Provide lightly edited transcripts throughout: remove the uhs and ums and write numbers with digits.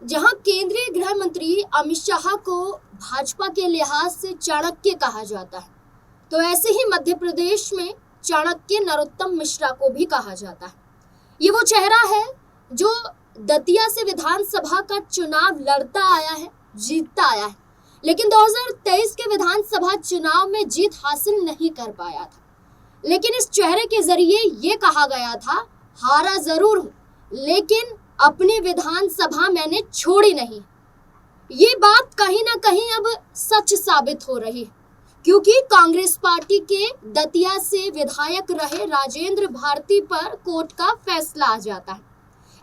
जहां केंद्रीय गृह मंत्री अमित शाह को भाजपा के लिहाज से चाणक्य कहा जाता है, तो ऐसे ही मध्य प्रदेश में चाणक्य नरोत्तम मिश्रा को भी कहा जाता है। ये वो चेहरा है जो दतिया से विधानसभा का चुनाव लड़ता आया है, जीतता आया है, लेकिन 2023 के विधानसभा चुनाव में जीत हासिल नहीं कर पाया था। लेकिन इस चेहरे के जरिए ये कहा गया था, हारा जरूर हूं लेकिन अपनी विधानसभा मैंने छोड़ी नहीं। ये बात कहीं ना कहीं अब सच साबित हो रही है, क्योंकि कांग्रेस पार्टी के दतिया से विधायक रहे राजेंद्र भारती पर कोर्ट का फैसला आ जाता है।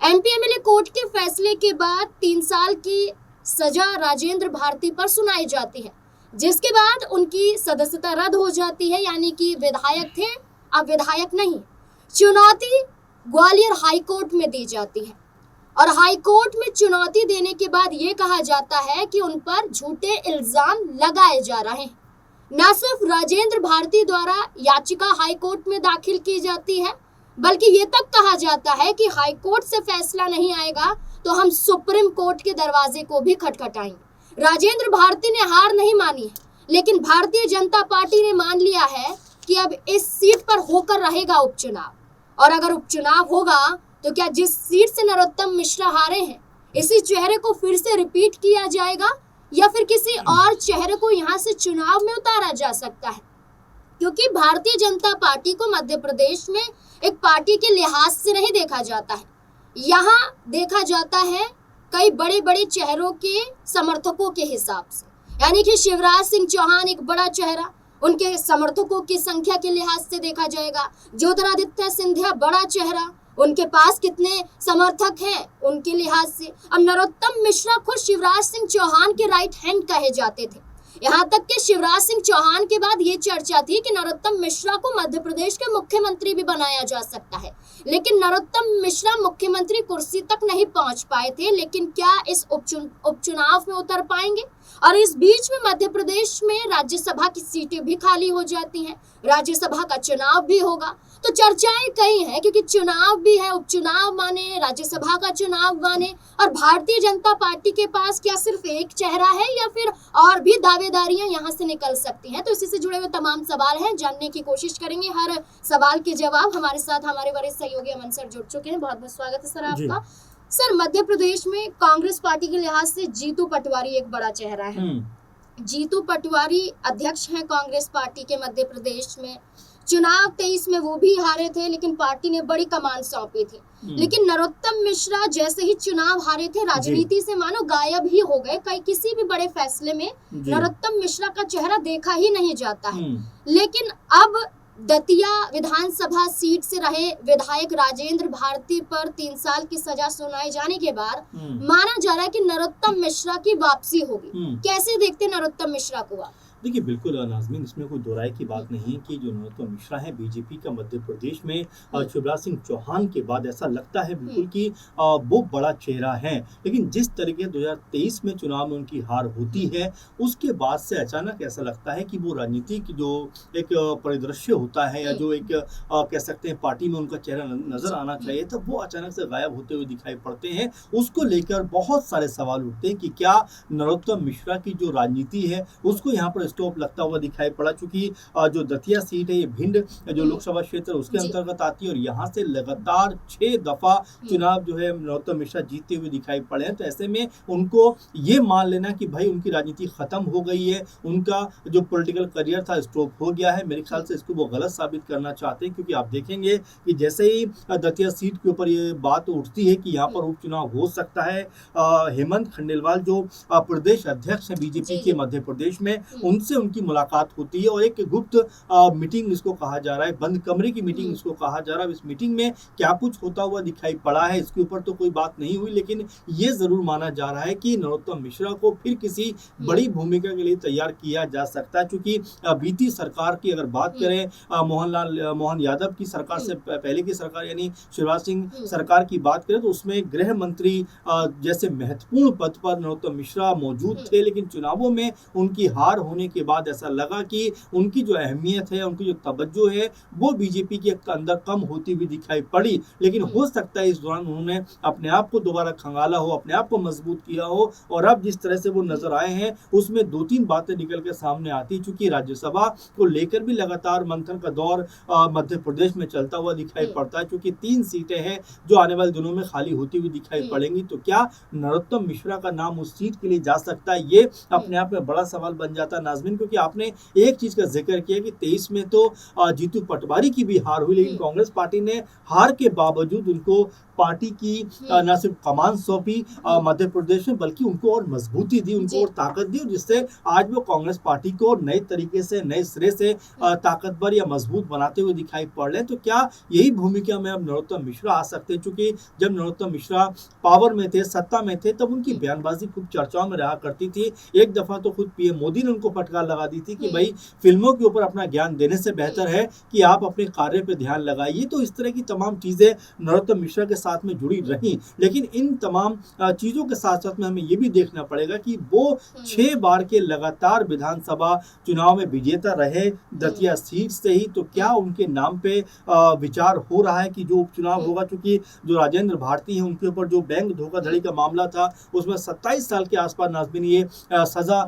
एमपी एमएलए कोर्ट के फैसले के बाद 3 साल की सजा राजेंद्र भारती पर सुनाई जाती है, जिसके बाद उनकी सदस्यता रद्द हो जाती है, यानी कि विधायक थे अब विधायक नहीं। चुनौती ग्वालियर हाई कोर्ट में दी जाती है और हाई कोर्ट में चुनौती देने के बाद ये कहा जाता है कि उन पर झूठे इल्जाम लगाए जा रहे हैं। न सिर्फ राजेंद्र भारती द्वारा याचिका हाई कोर्ट में दाखिल की जाती है, बल्कि ये तक कहा जाता है कि हाई कोर्ट से फैसला नहीं आएगा तो हम सुप्रीम कोर्ट के दरवाजे को भी खटखटाएंगे। राजेंद्र भारती ने हार नहीं मानी है, लेकिन भारतीय जनता पार्टी ने मान लिया है कि अब इस सीट पर होकर रहेगा उपचुनाव, और अगर उपचुनाव होगा तो क्या जिस सीट से नरोत्तम मिश्रा हारे हैं इसी चेहरे को फिर से रिपीट किया जाएगा या फिर किसी और चेहरे को यहां से चुनाव में उतारा जा सकता है। क्योंकि भारतीय जनता पार्टी को मध्य प्रदेश में एक पार्टी के लिहाज से नहीं देखा जाता है, यहाँ देखा जाता है कई बड़े बड़े चेहरों के समर्थकों के हिसाब से। यानी कि शिवराज सिंह चौहान एक बड़ा चेहरा, उनके समर्थकों की संख्या के लिहाज से देखा जाएगा। ज्योतिरादित्य सिंधिया बड़ा चेहरा, उनके पास कितने समर्थक हैं उनके लिहाज से। अब नरोत्तम मिश्रा खुद शिवराज सिंह चौहान के राइट हैंड कहे जाते थे, यहाँ तक कि शिवराज सिंह चौहान के बाद ये चर्चा थी कि नरोत्तम मिश्रा को मध्य प्रदेश के मुख्यमंत्री भी बनाया जा सकता है। लेकिन नरोत्तम मिश्रा मुख्यमंत्री कुर्सी तक नहीं पहुंच पाए थे, लेकिन क्या इस उपचुनाव में उतर पाएंगे? और इस बीच में मध्य प्रदेश में राज्यसभा की सीटें भी खाली हो जाती हैं, राज्यसभा का चुनाव भी होगा। तो चर्चाएं कई हैं, क्योंकि चुनाव भी है, उपचुनाव माने, राज्यसभा का चुनाव माने, और भारतीय जनता पार्टी के पास क्या सिर्फ एक चेहरा है या फिर और भी दावेदारियां यहां से निकल सकती हैं? तो इसी से जुड़े हुए तमाम सवाल हैं, जानने की कोशिश करेंगे। हर सवाल के जवाब हमारे साथ हमारे वरिष्ठ सहयोगी अमन सर जुड़ चुके हैं। बहुत बहुत स्वागत है सर आपका। सर, मध्य प्रदेश में कांग्रेस पार्टी के लिहाज से जीतू पटवारी एक बड़ा चेहरा है। जीतू पटवारी अध्यक्ष हैं कांग्रेस पार्टी के मध्य प्रदेश में। चुनाव 23 में वो भी हारे थे, लेकिन पार्टी ने बड़ी कमान सौंपी थी। लेकिन नरोत्तम मिश्रा जैसे ही चुनाव हारे थे, राजनीति से मानो गायब ही हो गए। कई किसी भी बड़े फैसले में नरोत्तम मिश्रा का चेहरा देखा ही नहीं जाता है। लेकिन अब दतिया विधानसभा सीट से रहे विधायक राजेंद्र भारती पर 3 साल की सजा सुनाए जाने के बाद माना जा रहा है कि नरोत्तम मिश्रा की वापसी होगी। कैसे देखते नरोत्तम मिश्रा को आप? देखिए, बिल्कुल नाज़मीन, इसमें कोई दो राय की बात नहीं है कि जो नरोत्तम मिश्रा है बीजेपी का मध्य प्रदेश में शिवराज सिंह चौहान के बाद ऐसा लगता है बिल्कुल कि वो बड़ा चेहरा है। लेकिन जिस तरीके 2023 में चुनाव में उनकी हार होती है, उसके बाद से अचानक ऐसा लगता है कि वो राजनीतिक जो एक परिदृश्य होता है या जो एक कह सकते हैं पार्टी में उनका चेहरा नजर आना चाहिए था, वो अचानक से गायब होते हुए दिखाई पड़ते हैं। उसको लेकर बहुत सारे सवाल उठते हैं कि क्या नरोत्तम मिश्रा की जो राजनीति है उसको यहाँ पर स्टॉप लगता हुआ दिखाई पड़ा। चूंकि जो दतिया सीट है ये भिंड जो लोकसभा क्षेत्र उसके अंतर्गत आती है और यहाँ से लगातार 6 दफा चुनाव जो है नरोत्तम मिश्रा जीतते हुए दिखाई पड़े हैं। तो ऐसे में उनको ये मान लेना कि भाई उनकी राजनीति खत्म हो गई है, उनका जो पॉलिटिकल करियर था स्टॉप हो गया है, मेरे ख्याल से इसको वो गलत साबित करना चाहते हैं। क्योंकि आप देखेंगे कि जैसे ही दतिया सीट के ऊपर ये बात उठती है कि यहाँ पर उपचुनाव हो सकता है, हेमंत खंडेलवाल जो प्रदेश अध्यक्ष है बीजेपी के मध्य प्रदेश में, उनसे उनकी मुलाकात होती है और एक गुप्त मीटिंग इसको कहा जा रहा है, बंद कमरे की मीटिंग इसको कहा जा रहा है। इस मीटिंग में क्या कुछ होता हुआ दिखाई पड़ा है इसके ऊपर तो कोई बात नहीं हुई, लेकिन ये जरूर माना जा रहा है कि नरोत्तम मिश्रा को फिर किसी बड़ी भूमिका के लिए तैयार किया जा सकता है। क्योंकि बीती सरकार की अगर बात करें, मोहन यादव की सरकार से पहले की सरकार यानी शिवराज सिंह सरकार की बात करें, तो उसमें गृह मंत्री जैसे महत्वपूर्ण पद पर नरोत्तम मिश्रा मौजूद थे, लेकिन चुनावों में उनकी हार होने के बाद ऐसा लगा कि उनकी जो अहमियत है, उनकी जो तवज्जो है, वो बीजेपी के अंदर कम होती हुई दिखाई पड़ी। लेकिन हो सकता है इस दौरान उन्होंने अपने आप को दोबारा खंगाला हो, अपने आप को मजबूत किया हो, और अब जिस तरह से वो नजर आए हैं उसमें 2-3 बातें निकल के सामने आती। चूंकि राज्यसभा को लेकर भी लगातार मंथन का दौर मध्य प्रदेश में चलता हुआ दिखाई पड़ता है, क्योंकि 3 सीटें हैं जो आने वाले दिनों में खाली होती हुई दिखाई पड़ेंगी। तो क्या नरोत्तम मिश्रा का नाम उस सीट के लिए जा सकता है, ये अपने आप में बड़ा सवाल बन जाता है नाज़मीन। क्योंकि आपने एक चीज का जिक्र किया कि 23 में तो जीतू पटवारी की भी हार हुई, लेकिन कांग्रेस पार्टी ने हार के बावजूद उनको पार्टी की न सिर्फ कमान सौंपी मध्य प्रदेश में, बल्कि उनको और मजबूती दी, उनको और ताकत दी, जिससे आज वो कांग्रेस पार्टी को नए तरीके से, नए सिरे से ताकतवर या मजबूत बनाते हुए दिखाई पड़ रहे हैं। तो क्या यही भूमिका में अब नरोत्तम मिश्रा आ सकते हैं? चूंकि जब नरोत्तम मिश्रा पावर में थे, सत्ता में थे, तब उनकी बयानबाजी खूब चर्चाओं में रहा करती थी। एक दफा तो खुद पीएम मोदी ने उनको फटकार लगा दी थी कि भाई फिल्मों के ऊपर अपना ज्ञान देने से बेहतर है कि आप अपने कार्य पे ध्यान लगाइए। तो इस तरह की तमाम चीजें नरोत्तम मिश्रा के साथ में जुड़ी रही। लेकिन इन तमाम चीजों के साथ साथ में हमें ये भी देखना पड़ेगा कि वो 6 बार के लगातार विधानसभा चुनाव में विजेता रहे दतिया सीट से ही। तो क्या उनके नाम पे विचार हो रहा है कि जो उपचुनाव होगा, क्योंकि जो राजेंद्र भारती हैं उनके ऊपर जो बैंक धोखाधड़ी का मामला था उसमें 27 साल के आसपास नाज़मीन ये सजा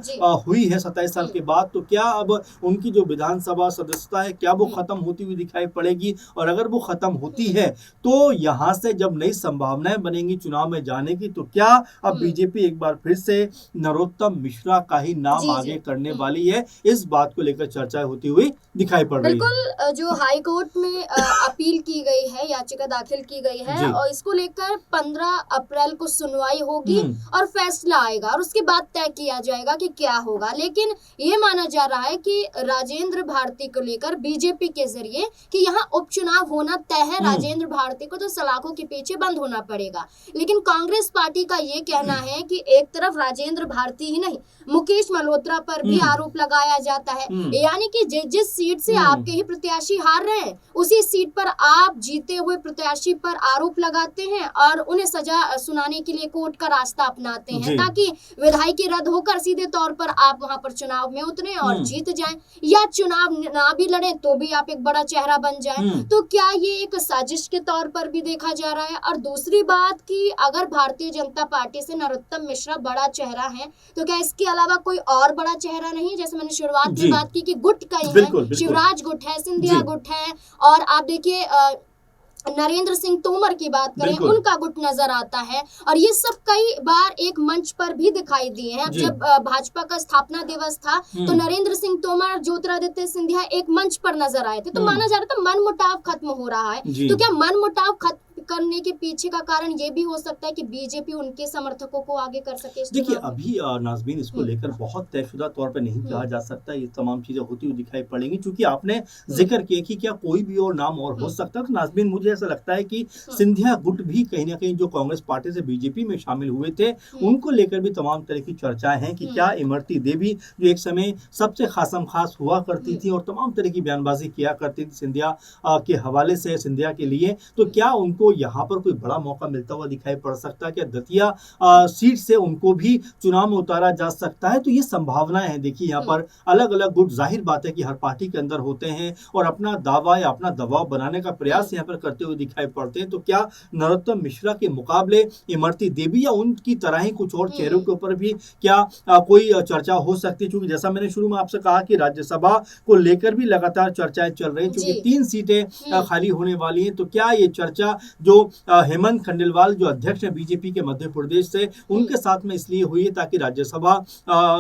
हुई है 27 साल के बाद। तो क्या अब उनकी जो विधानसभा सदस्यता है क्या वो खत्म होती हुई दिखाई पड़ेगी? और अगर वो खत्म होती है तो यहाँ से जब नई संभावनाएं बनेंगी चुनाव में जाने की, तो क्या अब बीजेपी एक बार फिर से नरोत्तम मिश्रा का ही नाम आगे करने वाली है? इस बात को लेकर चर्चाएं होती हुई दिखाई पड़ रही है। बिल्कुल, जो हाई कोर्ट में अपील की गई है, याचिका दाखिल की गई है, और इसको लेकर 15 अप्रैल को सुनवाई होगी और फैसला आएगा और उसके बाद तय किया जाएगा कि क्या होगा। लेकिन ये माना जा रहा है कि राजेंद्र भारती को लेकर बीजेपी के जरिए कि यहाँ उपचुनाव होना तय है, राजेंद्र भारती को तो सलाखों के पीछे बंद होना पड़ेगा। लेकिन कांग्रेस पार्टी का ये कहना है कि एक तरफ राजेंद्र भारती ही नहीं, मुकेश मल्होत्रा पर भी आरोप लगाया जाता है, यानी कि जिस सीट से आपके ही प्रत्याशी हार रहे हैं उसी सीट पर आप जीते हुए प्रत्याशी पर आरोप लगाते हैं और उन्हें सजा सुनाने के लिए कोर्ट का रास्ता अपनाते हैं, ताकि विधायकी रद्द होकर सीधे तौर पर आप वहां पर चुनाव में उतरे और जीत जाएं, या चुनाव ना भी लड़े तो भी आप एक बड़ा चेहरा बन जाएं। तो क्या ये एक साजिश के तौर पर भी देखा जा रहा है? और दूसरी बात कि अगर भारतीय जनता पार्टी से नरोत्तम मिश्रा बड़ा चेहरा है, तो क्या इसके अलावा कोई और बड़ा चेहरा नहीं? जैसे मैंने शुरुआत में बात की कि गुट का ही है, शिवराज गुट है, सिंधिया गुट है, और आप देखिए नरेंद्र सिंह तोमर की बात करें, उनका गुट नजर आता है। और ये सब कई बार एक मंच पर भी दिखाई दिए हैं। जब भाजपा का स्थापना दिवस था तो नरेंद्र सिंह तोमर, ज्योतिरादित्य सिंधिया एक मंच पर नजर आए थे। तो माना जा रहा था मनमुटाव खत्म हो रहा है। तो क्या मनमुटाव खत्म करने के पीछे का कारण ये भी हो सकता है कि बीजेपी उनके समर्थकों को आगे कर सके? देखिए, अभी नाज़मीन इसको लेकर बहुत तयशुदा तौर पर नहीं कहा जा सकता, ये तमाम चीजें होती हुई दिखाई पड़ेंगी। क्योंकि आपने जिक्र किया कि क्या कोई भी और नाम और हो सकता है, तो नाज़मीन मुझे ऐसा लगता है कि सिंधिया गुट भी कहीं ना कहीं जो कांग्रेस पार्टी से बीजेपी में शामिल हुए थे, उनको लेकर भी तमाम तरह की चर्चाएं हैं कि क्या इमरती देवी, जो एक समय सबसे खासम खास हुआ करती थी और तमाम तरह की बयानबाजी किया करती थी सिंधिया के हवाले से, सिंधिया के लिए, तो क्या उनको यहाँ पर कोई बड़ा मौका मिलता हुआ दिखाई पड़ सकता है? क्या दतिया सीट से उनको भी चुनाव में उतारा जा सकता है? तो ये संभावनाएं हैं। देखिए, यहाँ पर अलग अलग गुट, जाहिर बात है कि हर पार्टी के अंदर होते हैं और अपना दावा या अपना दबाव बनाने का प्रयास यहाँ पर करते हुए दिखाई पड़ते हैं। तो क्या नरोत्तम मिश्रा के मुकाबले इमरती देवी या उनकी तरह ही कुछ और चेहरों के ऊपर भी क्या कोई चर्चा हो सकती है? क्योंकि जैसा मैंने शुरू में आपसे कहा कि राज्यसभा को लेकर भी लगातार चर्चाएं चल रही हैं, क्योंकि 3 सीटें खाली होने वाली हैं। तो क्या ये चर्चा जो हेमंत खंडेलवाल जो अध्यक्ष है बीजेपी के मध्य प्रदेश से, उनके साथ में इसलिए हुई है ताकि राज्यसभा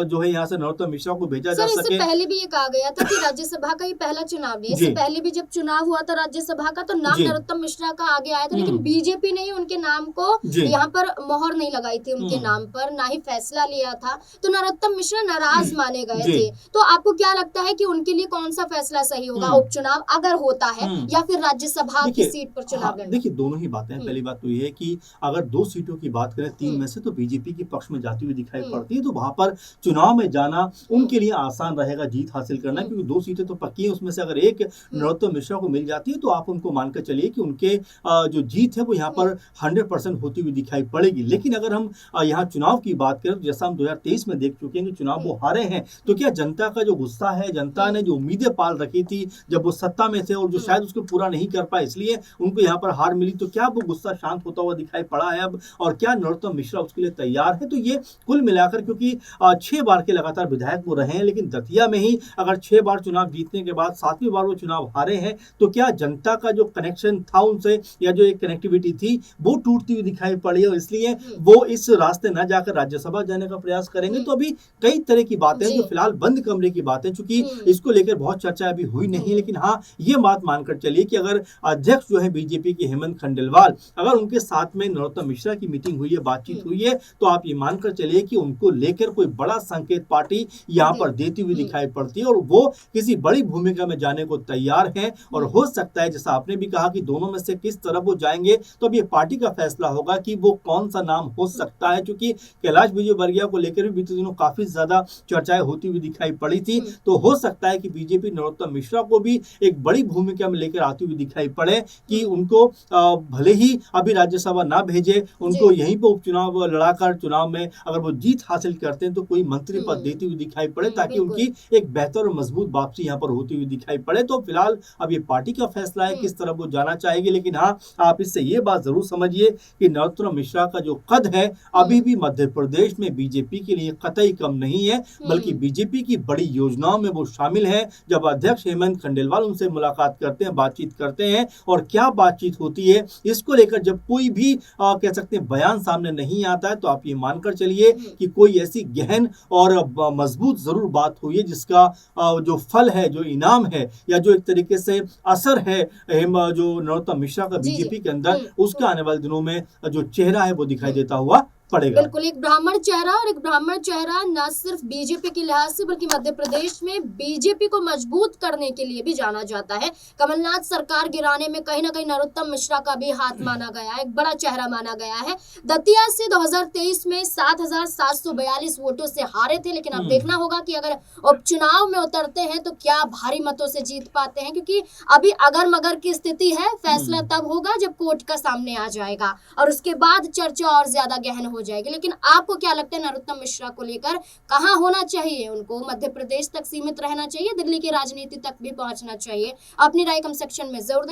जो है यहाँ से नरोत्तम मिश्रा को भेजा जा सके? इससे पहले भी ये कहा गया था कि राज्यसभा का ये पहला चुनाव नहीं, इससे पहले भी जब चुनाव हुआ था राज्यसभा का तो नाम नरोत्तम मिश्रा का आगे आया था, लेकिन बीजेपी ने ही उनके नाम को यहाँ पर मोहर नहीं लगाई थी, उनके नाम पर ना ही फैसला लिया था। तो नरोत्तम मिश्रा नाराज माने गए थे। तो आपको क्या लगता है कि उनके लिए कौन सा फैसला सही होगा, उपचुनाव अगर होता है या फिर राज्यसभा की सीट पर चुनाव लड़ना? देखिए, दोनों दोनों ही बातें हैं। पहली बात तो ये है कि अगर 2 सीटों की बात करें 3 में से तो बीजेपी के पक्ष में जाती हुई दिखाई पड़ती है, तो वहां पर चुनाव में जाना उनके लिए आसान रहेगा जीत हासिल करना, क्योंकि 2 सीटें तो पक्की हैं। उसमें से अगर एक नरोत्तम मिश्रा को मिल जाती है तो आप उनको मानकर चलिए कि उनके जो जीत है वो यहाँ पर 100% होती हुई दिखाई पड़ेगी। लेकिन अगर हम यहाँ चुनाव की बात करें तो जैसा हम 2023 में देख चुके हैं कि चुनाव वो हारे हैं, तो क्या जनता का जो गुस्सा है, जनता ने जो उम्मीदें पाल रखी थी जब वो सत्ता में थे और जो शायद उसको पूरा नहीं कर पाए इसलिए उनको यहाँ पर हार मिली, तो क्या वो गुस्सा शांत होता हुआ दिखाई पड़ा है अब, और क्या नरोत्तम मिश्रा उसके लिए तैयार है? तो ये कुल मिलाकर, क्योंकि 6 बार के लगातार विधायक वो रहे हैं, लेकिन दतिया में ही अगर 6 बार चुनाव जीतने के बाद 7वीं बार वो चुनाव हारे हैं, तो क्या जनता का जो कनेक्शन था उनसे या जो एक कनेक्टिविटी थी वो टूटती हुई दिखाई पड़ी, और इसलिए वो इस रास्ते न जाकर राज्यसभा जाने का प्रयास करेंगे? तो अभी कई तरह की बातें जो फिलहाल बंद कमरे की बातें, चूंकि इसको लेकर बहुत चर्चा अभी हुई नहीं, लेकिन हाँ ये बात मानकर चलिए कि अगर अध्यक्ष जो है बीजेपी के हेमंत खंडेलवाल, अगर उनके साथ में नरोत्तम मिश्रा की मीटिंग हुई है, बातचीत हुई है, तो आप ये मानकर चलिए कि उनको लेकर कोई बड़ा संकेत पार्टी यहाँ पर देती हुई दिखाई पड़ती है और वो किसी बड़ी भूमिका में जाने को तैयार है। और हो सकता है, जैसा आपने भी कहा, कि दोनों में से किस तरफ वो जाएंगे, तो अब ये पार्टी का फैसला होगा कि वो कौन सा नाम हो सकता है। क्योंकि कैलाश विजयवर्गीय को लेकर भी बीते दिनों काफी ज्यादा चर्चाएं होती हुई दिखाई पड़ी थी, तो हो सकता है कि बीजेपी नरोत्तम मिश्रा को भी एक बड़ी भूमिका में लेकर आती हुई दिखाई पड़े, कि उनको भले ही अभी राज्यसभा ना भेजे, उनको यहीं पर उपचुनाव लड़ाकर चुनाव में अगर वो जीत हासिल करते हैं तो कोई मंत्री पद देती हुई दिखाई पड़े, ताकि उनकी एक बेहतर और मजबूत वापसी यहाँ पर होती हुई दिखाई पड़े। तो फिलहाल अब ये पार्टी का फैसला है किस तरफ वो जाना चाहेगी, लेकिन हाँ आप इससे ये बात जरूर समझिए कि नरोत्तम मिश्रा का जो कद है अभी भी मध्य प्रदेश में बीजेपी के लिए कतई कम नहीं है, बल्कि बीजेपी की बड़ी योजनाओं में वो शामिल है। जब अध्यक्ष हेमंत खंडेलवाल उनसे मुलाकात करते हैं, बातचीत करते हैं, और क्या बातचीत होती है इसको लेकर जब कोई भी कह सकते हैं बयान सामने नहीं आता है, तो आप ये मानकर चलिए कि कोई ऐसी गहन और मजबूत जरूर बात हुई है जिसका जो फल है, जो इनाम है, या जो एक तरीके से असर है जो नरोत्तम मिश्रा का बीजेपी के अंदर, उसका आने वाले दिनों में जो चेहरा है वो दिखाई देता हुआ पड़ेगा। बिल्कुल, एक ब्राह्मण चेहरा, और एक ब्राह्मण चेहरा न सिर्फ बीजेपी के लिहाज से बल्कि मध्य प्रदेश में बीजेपी को मजबूत करने के लिए भी जाना जाता है। कमलनाथ सरकार गिराने में कहीं ना कहीं नरोत्तम मिश्रा का भी हाथ माना गया है, एक बड़ा चेहरा माना गया है। दतिया से 2023 में 7,742 वोटों से हारे थे, लेकिन अब देखना होगा कि अगर उपचुनाव में उतरते हैं तो क्या भारी मतों से जीत पाते हैं, क्योंकि अभी अगर मगर की स्थिति है। फैसला तब होगा जब कोर्ट का सामने आ जाएगा और उसके बाद चर्चा और ज्यादा गहन हो जाएगी। लेकिन आपको क्या लगता है नरोत्तम मिश्रा को लेकर, कहां होना चाहिए? उनको मध्य प्रदेश तक सीमित रहना चाहिए, दिल्ली की राजनीति तक भी पहुंचना चाहिए? अपनी राय कमेंट सेक्शन में जरूर दें।